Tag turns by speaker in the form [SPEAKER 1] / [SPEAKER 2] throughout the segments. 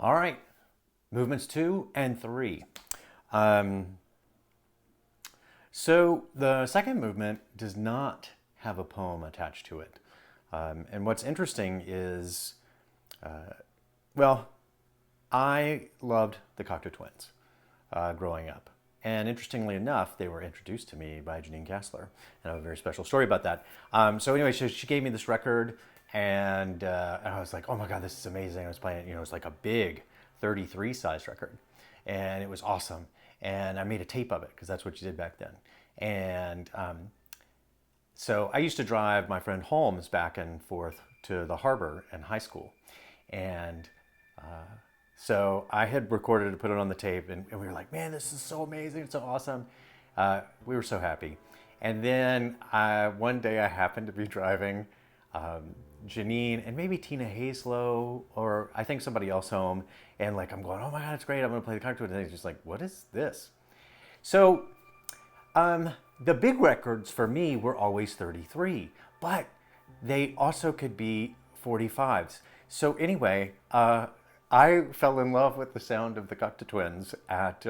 [SPEAKER 1] All right, movements 2 and 3. Um, so the second movement does not have a poem attached to it. And what's interesting is, well, I loved the Cocteau Twins growing up. And interestingly enough, they were introduced to me by Jeanine Casler. And I have a very special story about that. So anyway, she gave me this record, and I was like, oh my God, this is amazing. I was playing it, it was like a big 33 size record. And it was awesome. And I made a tape of it because that's what you did back then. And so I used to drive my friend Holmes back and forth to the harbor in high school. And so I had recorded it, put it on the tape, and we were like, man, this is so amazing, it's so awesome. We were so happy. And then one day I happened to be driving Jeanine and maybe Tina Hazlow, or I think somebody else home, and like I'm going, oh my God, it's great, I'm gonna play the Cocteau. And he's just like, what is this? So the big records for me were always 33, but they also could be 45s. So anyway, I fell in love with the sound of the Cocteau Twins at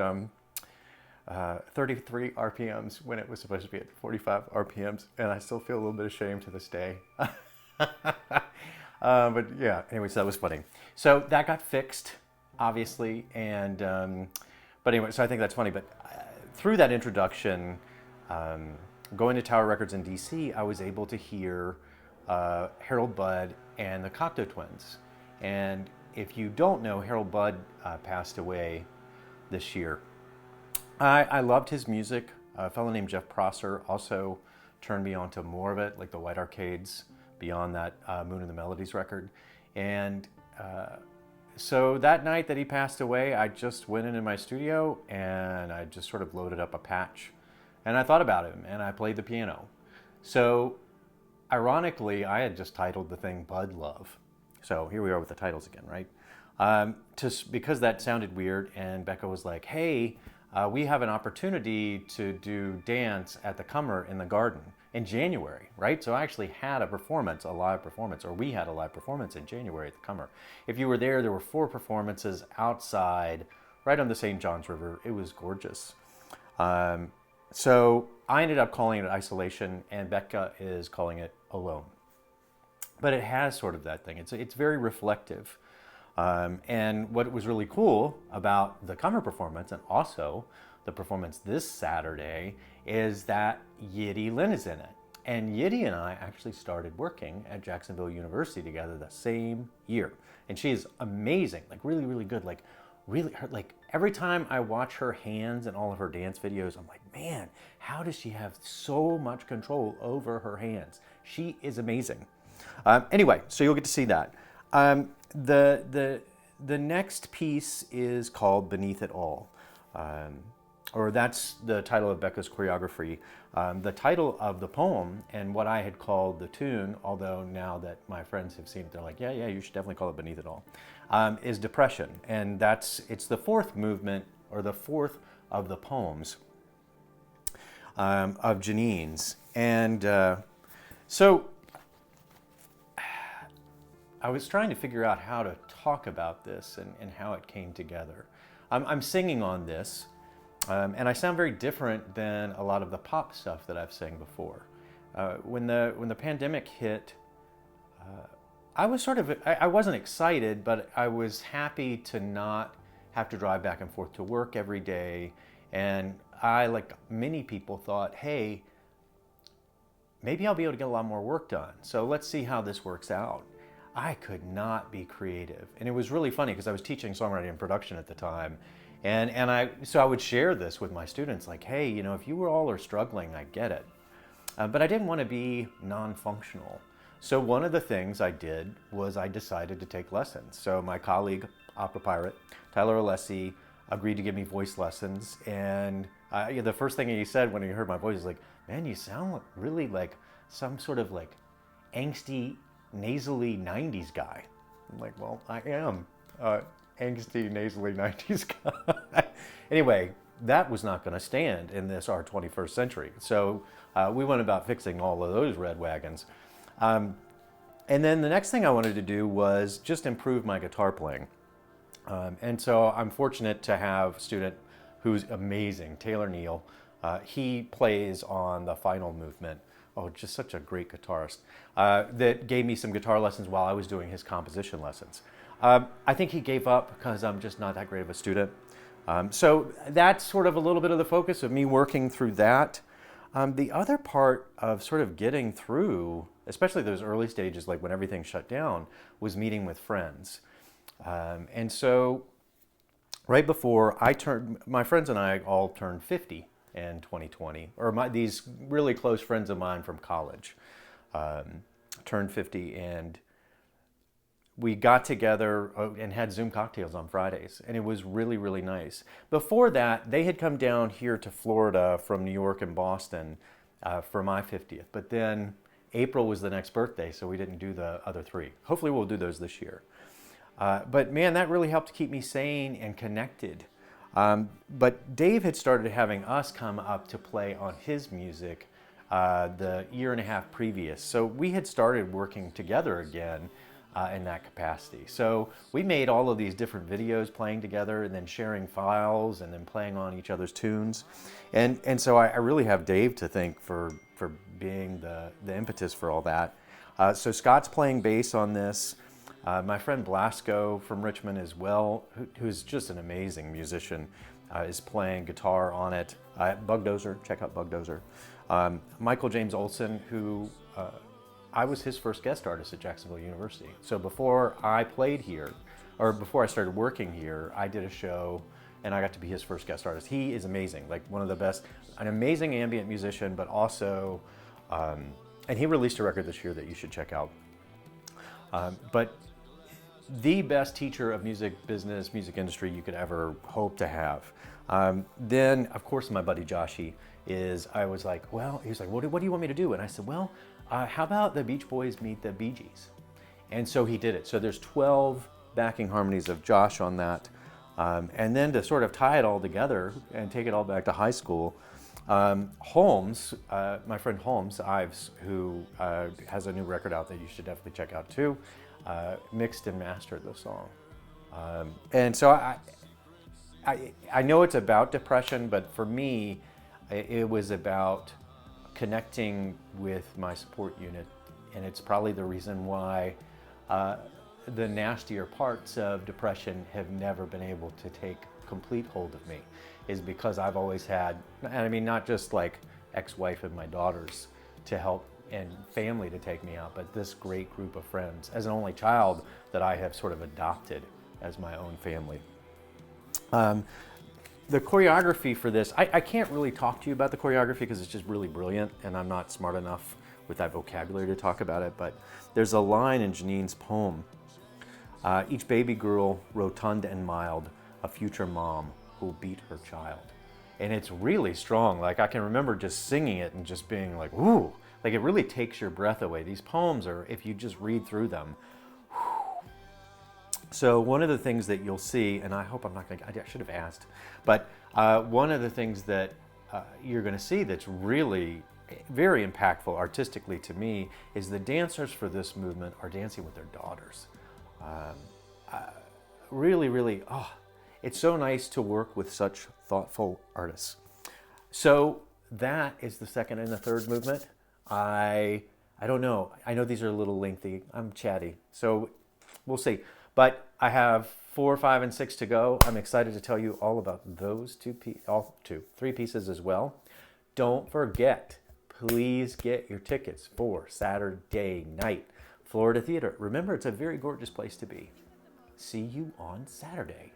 [SPEAKER 1] 33 RPMs when it was supposed to be at 45 RPMs, and I still feel a little bit ashamed to this day. But yeah, anyways, that was funny. So that got fixed, obviously, and but anyway, so I think that's funny. But through that introduction, going to Tower Records in DC, I was able to hear Harold Budd and the Cocteau Twins. And if you don't know, Harold Budd passed away this year. I loved his music. A fellow named Jeff Prosser also turned me on to more of it, like the White Arcades, beyond that Moon and the Melodies record. And so that night that he passed away, I just went into my studio and I just sort of loaded up a patch. And I thought about him and I played the piano. So ironically, I had just titled the thing Bud Love. So here we are with the titles again, right? Because that sounded weird, and Becca was like, hey, we have an opportunity to do dance at the Cummer in the garden in January, right? So I actually had a performance, a live performance, or we had a live performance in January at the Cummer. If you were there were 4 performances outside, right on the St. Johns River. It was gorgeous. So I ended up calling it Isolation, and Becca is calling it Alone. But it has sort of that thing. It's very reflective. And what was really cool about the Cummer performance, and also the performance this Saturday, is that Yiddy Lynn is in it. And Yiddy and I actually started working at Jacksonville University together the same year. And she is amazing, like really, really good. Like really, like every time I watch her hands and all of her dance videos, I'm like, man, how does she have so much control over her hands? She is amazing. Anyway, so you'll get to see that. The next piece is called Beneath It All, or that's the title of Becca's choreography. The title of the poem and what I had called the tune, although now that my friends have seen it, they're like, yeah, you should definitely call it Beneath It All, is Depression. And it's the 4th movement, or the 4th of the poems of Jeanine's. And so I was trying to figure out how to talk about this and how it came together. I'm singing on this, and I sound very different than a lot of the pop stuff that I've sang before. When the pandemic hit, I was I wasn't excited, but I was happy to not have to drive back and forth to work every day. And I, like many people, thought, hey, maybe I'll be able to get a lot more work done. So let's see how this works out. I could not be creative. And it was really funny because I was teaching songwriting and production at the time. So I would share this with my students, like, hey, if you all are struggling, I get it. But I didn't want to be non-functional. So one of the things I did was I decided to take lessons. So my colleague, opera pirate, Tyler Alessi, agreed to give me voice lessons. And the first thing he said when he heard my voice was like, man, you sound really like some sort of like angsty, nasally 90s guy. I'm like, well, I am angsty, nasally 90s guy. Anyway, that was not going to stand in our 21st century. So we went about fixing all of those red wagons. And then the next thing I wanted to do was just improve my guitar playing. And so I'm fortunate to have a student who's amazing, Taylor Neal. He plays on the final movement. Oh, just such a great guitarist that gave me some guitar lessons while I was doing his composition lessons. I think he gave up because I'm just not that great of a student. So that's sort of a little bit of the focus of me working through that. The other part of sort of getting through, especially those early stages, like when everything shut down, was meeting with friends. And so right before my friends and I all turned 50 in 2020, or these really close friends of mine from college turned 50, and we got together and had Zoom cocktails on Fridays, and it was really, really nice. Before that, they had come down here to Florida from New York and Boston for my 50th, but then April was the next birthday, so we didn't do the other three. Hopefully we'll do those this year. But man, that really helped keep me sane and connected. But Dave had started having us come up to play on his music the year and a half previous. So we had started working together again in that capacity. So we made all of these different videos playing together and then sharing files and then playing on each other's tunes. And so I really have Dave to thank for being the impetus for all that. So Scott's playing bass on this. My friend Blasco from Richmond as well, who's just an amazing musician, is playing guitar on it. Bugdozer, check out Bugdozer. Michael James Olson, who I was his first guest artist at Jacksonville University. So before I played here, or before I started working here, I did a show and I got to be his first guest artist. He is amazing, like one of the best, an amazing ambient musician, but also, and he released a record this year that you should check out. But the best teacher of music business, music industry you could ever hope to have. Then, of course, my buddy Joshy I was like, well, he was like, what do you want me to do? And I said, well, how about the Beach Boys meet the Bee Gees? And so he did it. So there's 12 backing harmonies of Josh on that. And then to sort of tie it all together and take it all back to high school, Holmes, my friend Holmes Ives, who has a new record out that you should definitely check out too, mixed and mastered the song. And so I know it's about depression, but for me, it was about connecting with my support unit, and it's probably the reason why the nastier parts of depression have never been able to take complete hold of me, is because I've always had, and I mean not just like ex-wife and my daughters to help and family to take me out, but this great group of friends as an only child that I have sort of adopted as my own family. The choreography for this, I can't really talk to you about the choreography because it's just really brilliant and I'm not smart enough with that vocabulary to talk about it, but there's a line in Jeanine's poem, each baby girl, rotund and mild, a future mom who'll beat her child. And it's really strong. Like I can remember just singing it and just being like, ooh, like it really takes your breath away. These poems are, if you just read through them, so one of the things that you'll see, and I hope I'm not going to, I should have asked, but one of the things that you're going to see that's really very impactful artistically to me is the dancers for this movement are dancing with their daughters. Really, really, it's so nice to work with such thoughtful artists. So that is the second and the third movement. I don't know. I know these are a little lengthy. I'm chatty, so we'll see. But I have 4, 5, and 6 to go. I'm excited to tell you all about those three pieces as well. Don't forget, please get your tickets for Saturday night, Florida Theater. Remember, it's a very gorgeous place to be. See you on Saturday.